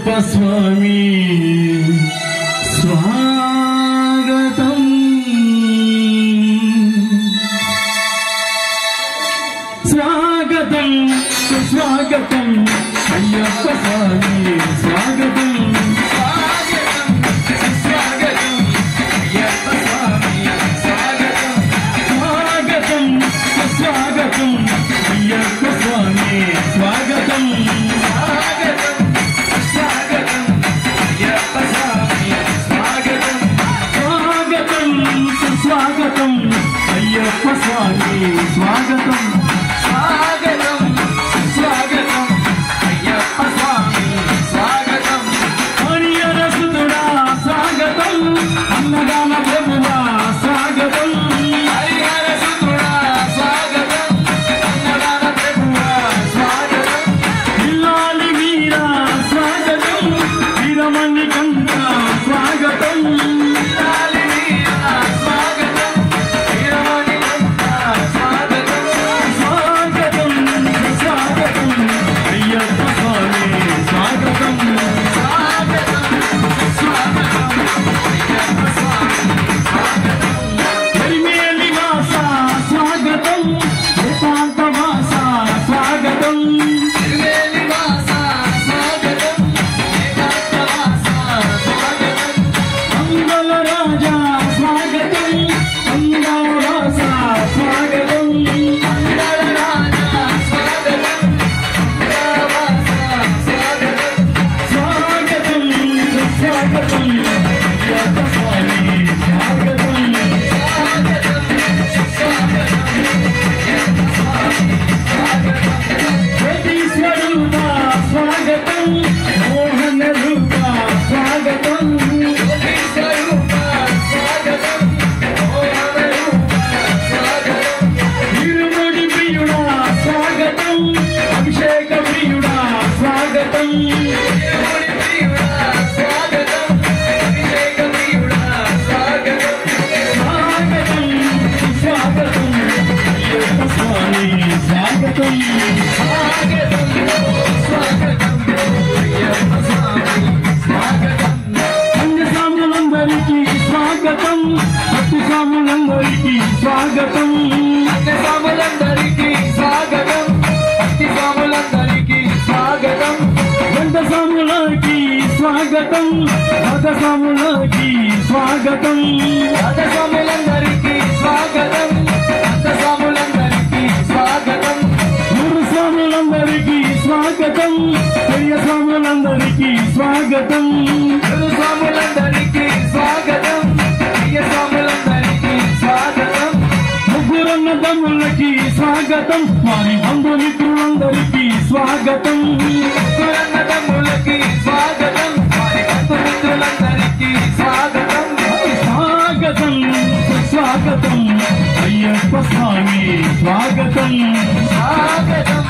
स्वामी स्वागतम स्वागतम स्वागतम अय्यप्पा स्वामी स्वागतम स्वागतम अय्यप्पा स्वामी स्वागतम स्वागतम अय्यप्पा स्वामी स्वागतम स्वागतम स्वागतम अय्यप्पा स्वामी स्वागतम स्वागतम स्वागतम अय्यप्पा स्वामी स्वागतम हरिहर सुतुड़ा स्वागतम अन्नदान प्रभुवा स्वागतम स्वागतम स्वागतम भगसामुलकी स्वागतम भगसामुలందరికీ स्वागतम भगसामुలందరికీ स्वागतम గురుస్వాములందరికీ स्वागतम ప్రియస్వాములందరికీ स्वागतम గురుస్వాములందరికీ स्वागतम ప్రియస్వాములందరికీ स्वागतम ముగ్గురన్నదమ్ములకి स्वागतम వారి బంధుమిత్రులందరికీ स्वागतम ముగ్గురన్నదమ్ములకి स्वागतम వారి బంధుమిత్రులందరికీ स्वागतम स्वागतम स्वागतम अय्यप्पा स्वामी स्वागतम स्वागतम